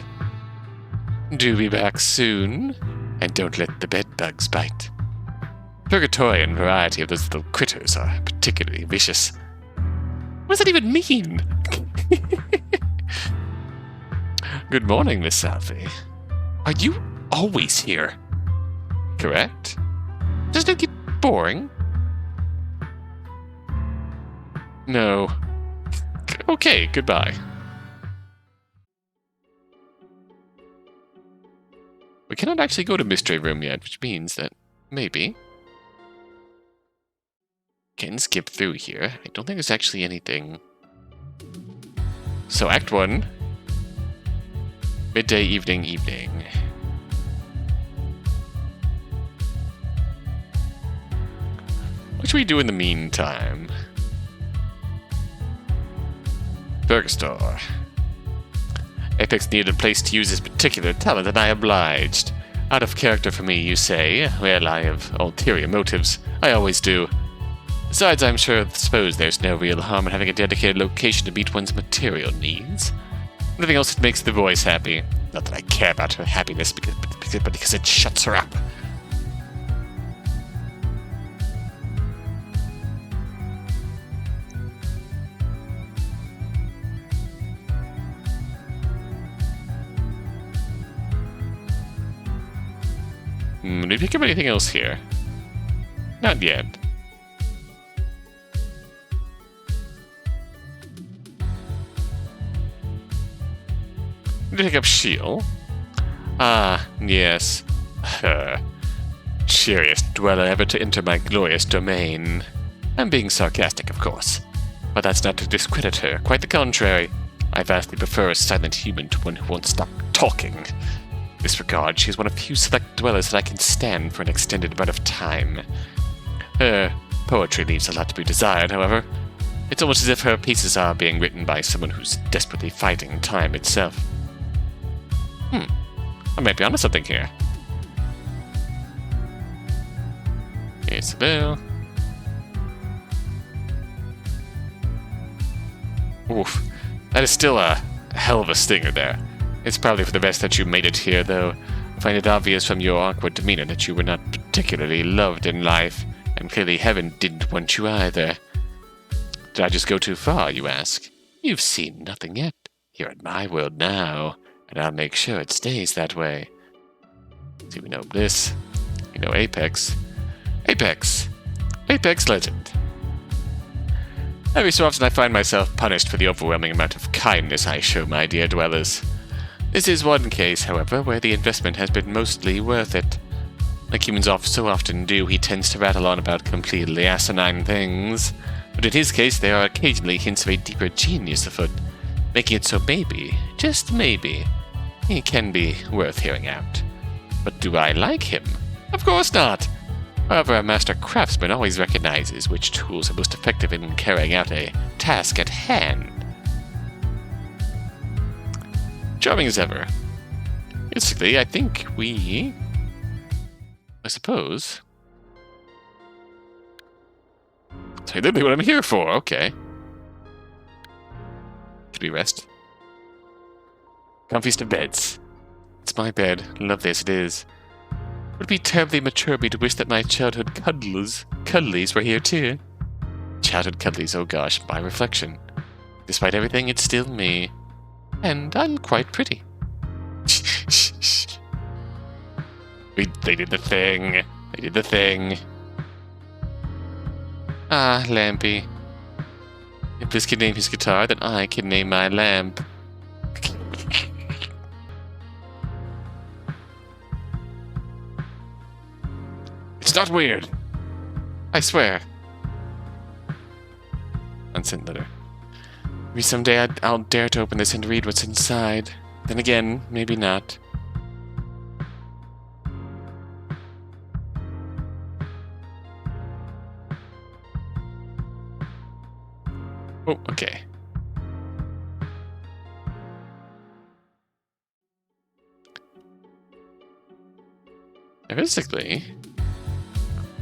Do be back soon, and don't let the bedbugs bite. Purgatorian variety of those little critters are particularly vicious. What does that even mean? Good morning, Miss Salvie. Are you always here? Correct? Doesn't it get boring? No. Okay, goodbye. We cannot actually go to Mystery Room yet, which means that maybe can skip through here. I don't think there's actually anything. So Act 1. Midday, evening, evening. What should we do in the meantime? Burger Apex needed a place to use his particular talent, and I obliged. Out of character for me, you say? Well, I have ulterior motives. I always do. Besides, I'm suppose there's no real harm in having a dedicated location to meet one's material needs. Nothing else that makes the voice happy. Not that I care about her happiness, but because it shuts her up. Did we pick up anything else here? Not yet. Did we pick up Shield? Ah, yes. Her. Cheeriest dweller ever to enter my glorious domain. I'm being sarcastic, of course. But that's not to discredit her. Quite the contrary. I vastly prefer a silent human to one who won't stop talking. In this regard, she is one of few select dwellers that I can stand for an extended amount of time. Her poetry leaves a lot to be desired, however. It's almost as if her pieces are being written by someone who's desperately fighting time itself. I might be onto something here. Isobel. Oof. That is still a hell of a stinger there. It's probably for the best that you made it here, though. I find it obvious from your awkward demeanor that you were not particularly loved in life, and clearly heaven didn't want you either. Did I just go too far, you ask? You've seen nothing yet. You're in my world now, and I'll make sure it stays that way. See, we know Bliss. We know Apex. Apex! Apex Legend. Every so often I find myself punished for the overwhelming amount of kindness I show my dear dwellers. This is one case, however, where the investment has been mostly worth it. Like humans so often do, he tends to rattle on about completely asinine things, but in his case there are occasionally hints of a deeper genius afoot, making it so maybe, just maybe, he can be worth hearing out. But do I like him? Of course not! However, a master craftsman always recognizes which tools are most effective in carrying out a task at hand. Charming as ever. Basically, I think I suppose... Say literally what I'm here for, okay. Should we rest? Comfiest of beds. It's my bed. Lovely as it is. Would it be terribly mature of me to wish that my childhood cuddlies were here too? Childhood cuddlies, oh gosh, my reflection. Despite everything, it's still me. And I'm quite pretty. They did the thing. They did the thing. Ah, Lampy. If this can name his guitar, then I can name my lamp. It's not weird. I swear. Unsent letter. Maybe someday I'll dare to open this and read what's inside. Then again, maybe not. Oh, okay. Basically,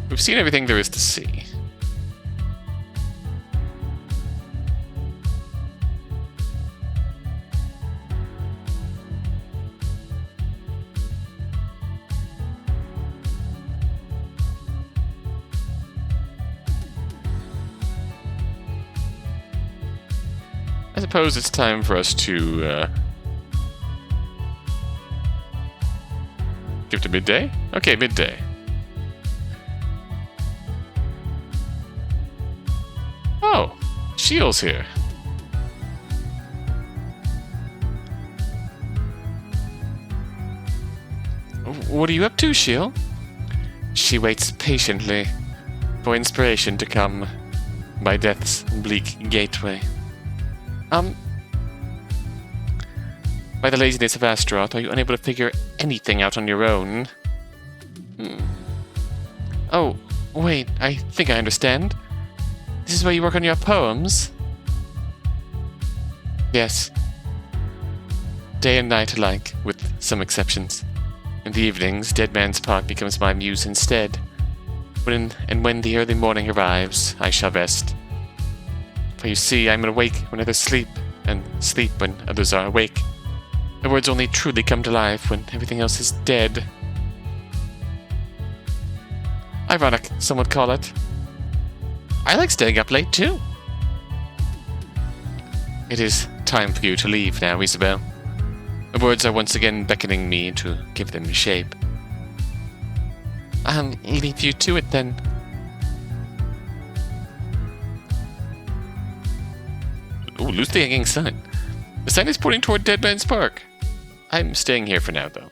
we've seen everything there is to see. I suppose it's time for us to give to midday? Okay, midday. Oh, Shiel's here. What are you up to, Shiel? She waits patiently for inspiration to come by death's bleak gateway. By the laziness of Astaroth, are you unable to figure anything out on your own? Oh, wait, I think I understand. This is where you work on your poems? Yes. Day and night alike, with some exceptions. In the evenings, Dead Man's Park becomes my muse instead. When the early morning arrives, I shall rest. For you see, I'm awake when others sleep, and sleep when others are awake. My words only truly come to life when everything else is dead. Ironic, some would call it. I like staying up late, too. It is time for you to leave now, Isobel. My words are once again beckoning me to give them shape. I'll leave you to it, then. Ooh, loosely hanging sign. The sign is pointing toward Dead Man's Park. I'm staying here for now, though.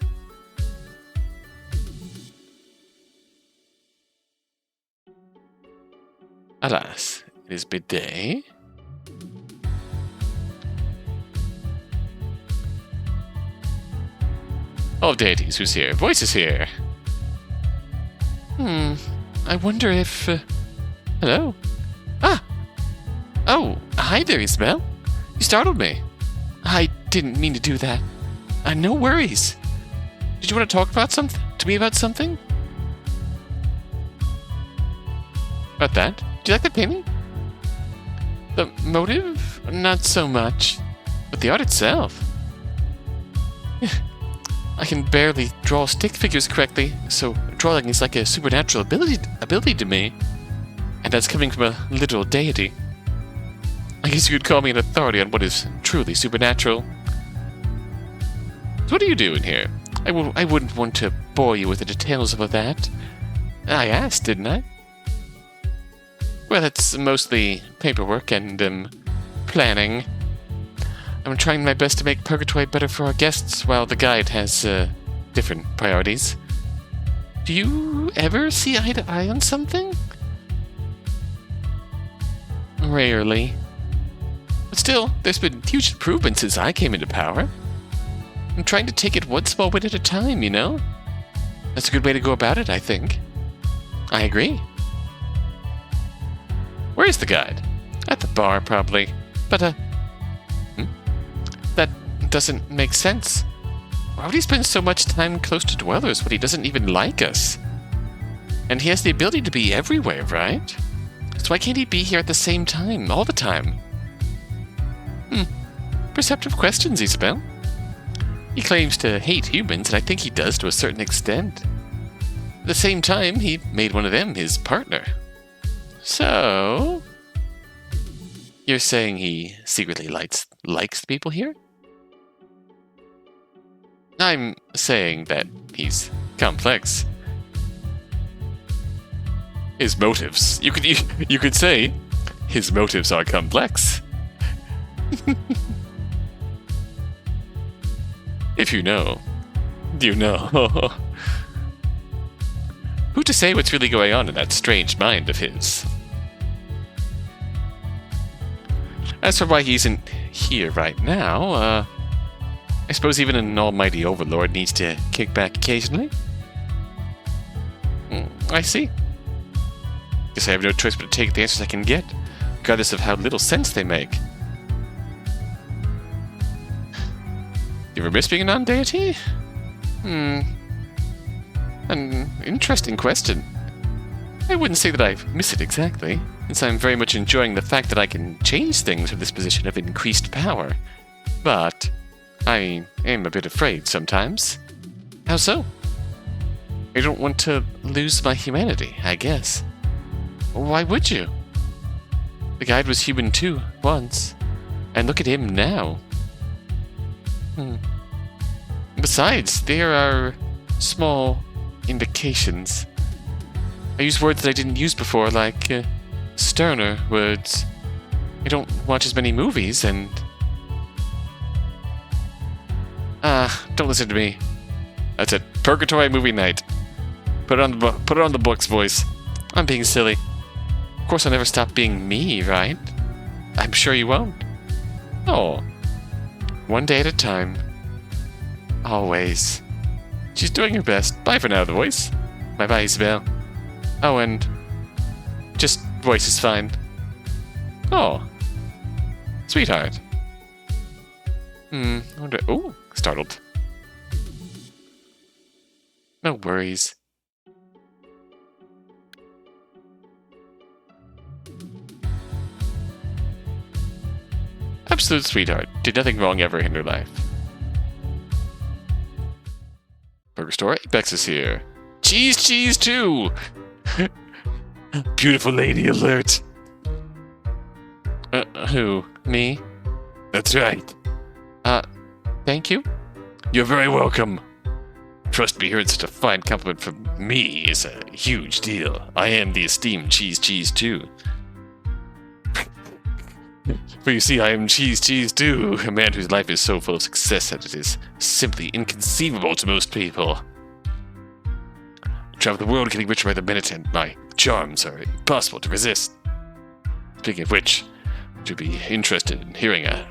Alas, it is midday. Oh, deities, who's here? Voice is here. I wonder if... Hello? Ah! Oh, hi there, Isobel. You startled me. I didn't mean to do that. No worries. Did you want to talk about something? To me about something? About that? Do you like the painting? The motive? Not so much. But the art itself... I can barely draw stick figures correctly, so drawing is like a supernatural ability to me. And that's coming from a literal deity. I guess you could call me an authority on what is truly supernatural. So what are you doing here? I wouldn't want to bore you with the details of that. I asked, didn't I? Well, it's mostly paperwork and, planning. I'm trying my best to make Purgatory better for our guests, while the guide has, different priorities. Do you ever see eye to eye on something? Rarely. But still, there's been huge improvements since I came into power. I'm trying to take it one small win at a time, you know? That's a good way to go about it, I think. I agree. Where's the guide? At the bar, probably. But, that doesn't make sense. Why would he spend so much time close to dwellers when he doesn't even like us? And he has the ability to be everywhere, right? So why can't he be here at the same time, all the time? Perceptive questions, Isobel. He claims to hate humans, and I think he does to a certain extent. At the same time, he made one of them his partner. So... You're saying he secretly likes the people here? I'm saying that he's complex. His motives. You could say his motives are complex. If you know, you know. Who to say what's really going on in that strange mind of his? As for why he isn't here right now, I suppose even an almighty overlord needs to kick back occasionally. I see. Guess I have no choice but to take the answers I can get, regardless of how little sense they make. You ever miss being a non-deity? An interesting question. I wouldn't say that I miss it exactly, since I'm very much enjoying the fact that I can change things from this position of increased power. But I am a bit afraid sometimes. How so? I don't want to lose my humanity, I guess. Why would you? The guide was human too, once. And look at him now. Besides, there are small indications. I use words that I didn't use before, like sterner words. I don't watch as many movies, and... don't listen to me. That's it. Purgatory movie night. Put it on the books, boys. I'm being silly. Of course I'll never stop being me, right? I'm sure you won't. Oh. One day at a time. Always. She's doing her best. Bye for now, the voice. Bye-bye, Isobel. Oh, and... just voice is fine. Oh. Sweetheart. I wonder... Ooh, startled. No worries. Absolute sweetheart. Did nothing wrong ever in her life. Burger store. Apex is here. Cheese too! Beautiful lady alert. Who? Me? That's right. Thank you? You're very welcome. Trust me, hearing such a fine compliment from me is a huge deal. I am the esteemed Cheese too. For you see, I am Cheese too, a man whose life is so full of success that it is simply inconceivable to most people. I travel the world getting richer by the minute, and my charms are impossible to resist. Speaking of which, would you be interested in hearing about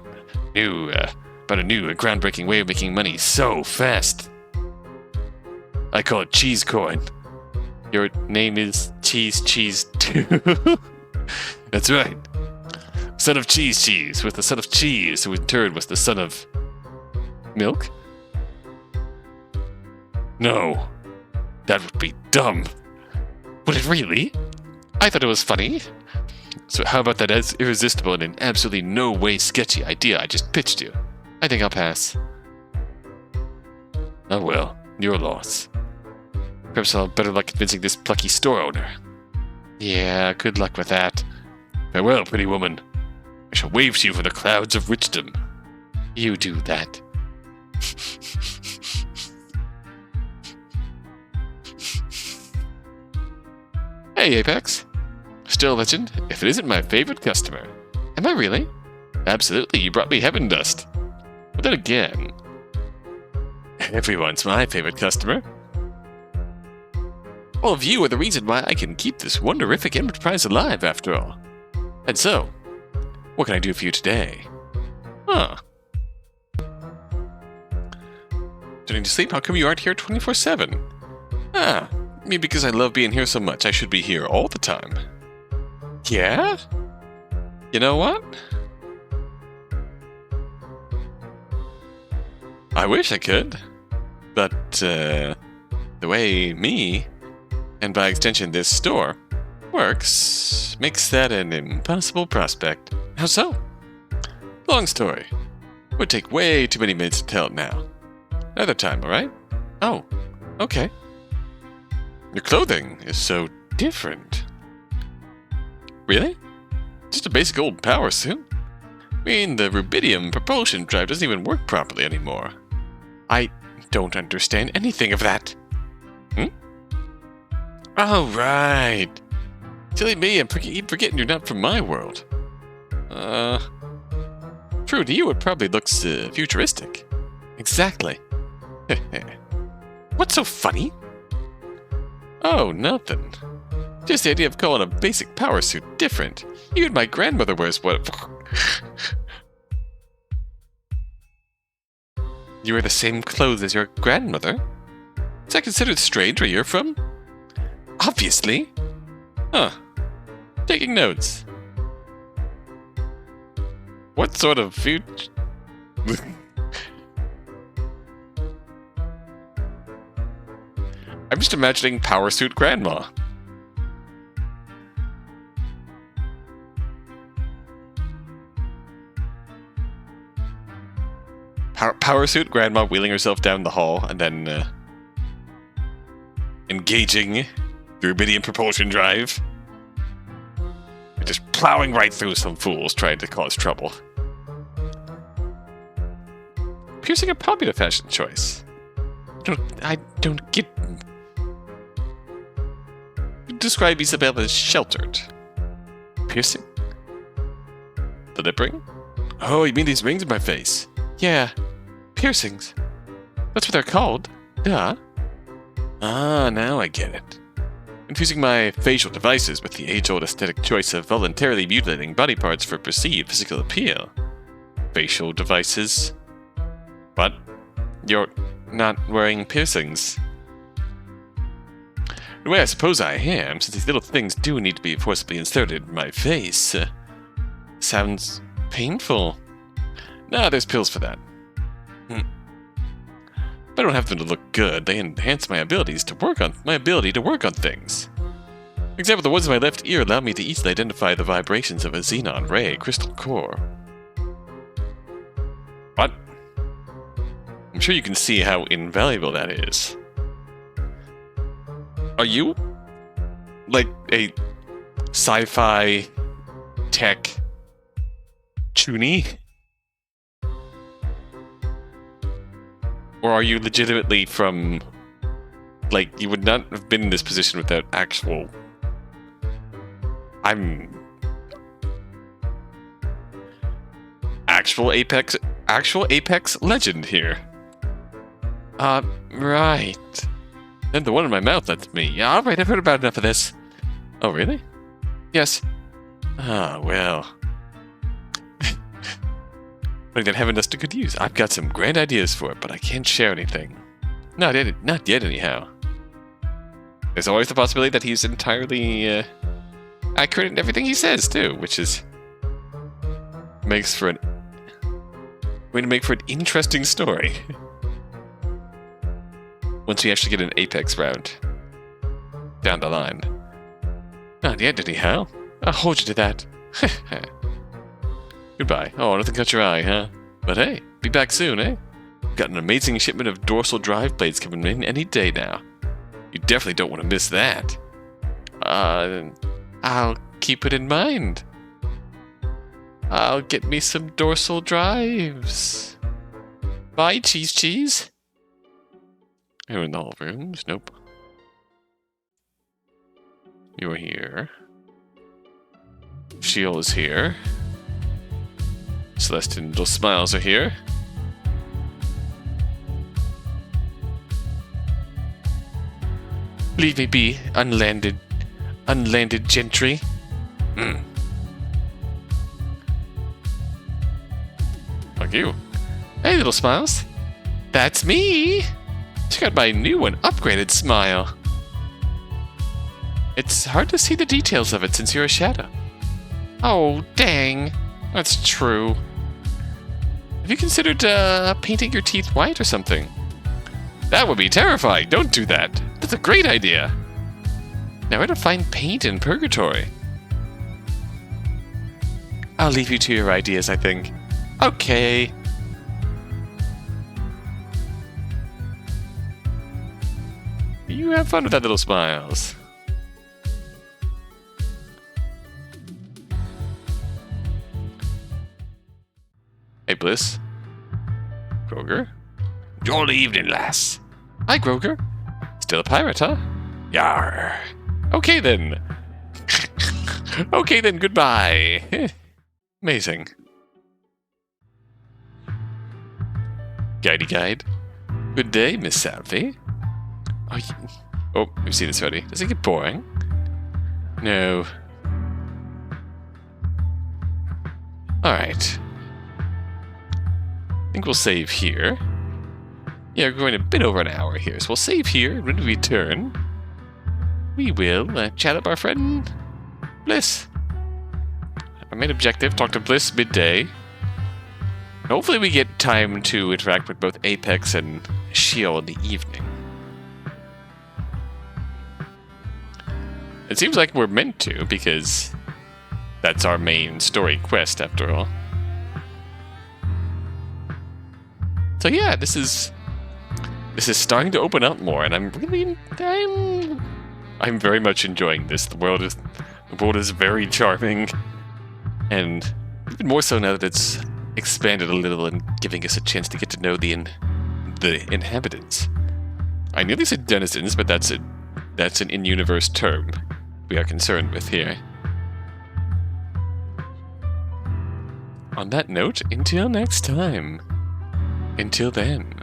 a new groundbreaking way of making money so fast? I call it cheese coin. Your name is Cheese too? That's right. Son of cheese with the son of cheese, who in turn was the son of... milk? No. That would be dumb. Would it really? I thought it was funny. So how about that as irresistible and in absolutely no way sketchy idea I just pitched you? I think I'll pass. Oh well, your loss. Perhaps I'll have better luck convincing this plucky store owner. Yeah, good luck with that. Farewell, pretty woman. I shall wave to you from the clouds of richdom. You do that. Hey, Apex. Still a legend, if it isn't my favorite customer. Am I really? Absolutely, you brought me heaven dust. But then again, everyone's my favorite customer. All of you are the reason why I can keep this wonderific enterprise alive, after all. And so, what can I do for you today? Huh. Turning to sleep? How come you aren't here 24/7? Ah, maybe because I love being here so much, I should be here all the time. Yeah? You know what? I wish I could, but the way me, and by extension this store, works makes that an impossible prospect. How so? Long story. Would take way too many minutes to tell it now. Another time, alright? Oh, okay. Your clothing is so different. Really? Just a basic old power suit? I mean, the rubidium propulsion drive doesn't even work properly anymore. I don't understand anything of that. Oh, right. Silly me, I'm forgetting you're not from my world. True, to you it probably looks futuristic. Exactly. What's so funny? Oh, nothing. Just the idea of calling a basic power suit different. Even my grandmother wears what... You wear the same clothes as your grandmother? Is that considered strange where you're from? Obviously. Huh. Taking notes. What sort of future... I'm just imagining Power Suit Grandma. Power Suit Grandma wheeling herself down the hall and then engaging the rubidium propulsion drive. And just plowing right through some fools trying to cause trouble. Piercing a popular fashion choice. I don't get... Describe Isobel as sheltered. Piercing? The lip ring? Oh, you mean these rings in my face? Yeah, piercings. That's what they're called. Duh. Ah, now I get it. Confusing my facial devices with the age-old aesthetic choice of voluntarily mutilating body parts for perceived physical appeal. Facial devices? What? You're not wearing piercings. In a way, I suppose I am, since these little things do need to be forcibly inserted in my face. Sounds painful. Nah, there's pills for that. But I don't have them to look good. They enhance my ability to work on things. For example, the ones in my left ear allow me to easily identify the vibrations of a xenon ray crystal core. What? I'm sure you can see how invaluable that is. Are you like a sci-fi tech chuny? Or are you legitimately from, like, you would not have been in this position without actual... Actual Apex legend here. Right. Then the one in my mouth, that's me. Yeah, alright, I've heard about enough of this. Oh, really? Yes. Ah, well. Putting that heaven dust to good use. I've got some grand ideas for it, but I can't share anything. Not yet, anyhow. There's always the possibility that he's entirely accurate in everything he says, too, which is... makes for an interesting story. Once we actually get an Apex round down the line. Not yet, anyhow. I'll hold you to that. Goodbye. Oh, nothing caught your eye, huh? But hey, Be back soon, eh? Got an amazing shipment of dorsal drive blades coming in any day now. You definitely don't want to miss that. I'll keep it in mind. I'll get me some dorsal drives. Bye, cheese. You're in the hall rooms? Nope. You're here. Sheol is here. Celestial little smiles are here. Leave me be, unlanded gentry. Fuck you. Hey, little smiles. That's me. Check out my new and upgraded smile. It's hard to see the details of it since you're a shadow. Oh, dang. That's true. Have you considered painting your teeth white or something? That would be terrifying. Don't do that. That's a great idea. Now where to find paint in Purgatory? I'll leave you to your ideas, I think. Okay. You have fun with that, little smiles. Hey, Bliss. Groger? Good evening, lass. Hi, Groger. Still a pirate, huh? Yarr. Okay, then. Okay, then, goodbye. Amazing. Guidey guide. Good day, Miss Salvie. Oh, we've seen this already. Does it get boring? No. Alright. I think we'll save here. Yeah, we're going a bit over an hour here, so we'll save here. When we return, we will chat up our friend Bliss. Our main objective, talk to Bliss midday. Hopefully we get time to interact with both Apex and Sheol in the evening. It seems like we're meant to, because that's our main story quest, after all. So yeah, this is starting to open up more, and I'm very much enjoying this. The world is very charming, and even more so now that it's expanded a little and giving us a chance to get to know the inhabitants. I nearly said denizens, but that's an in-universe term we are concerned with here. On that note, until next time. Until then.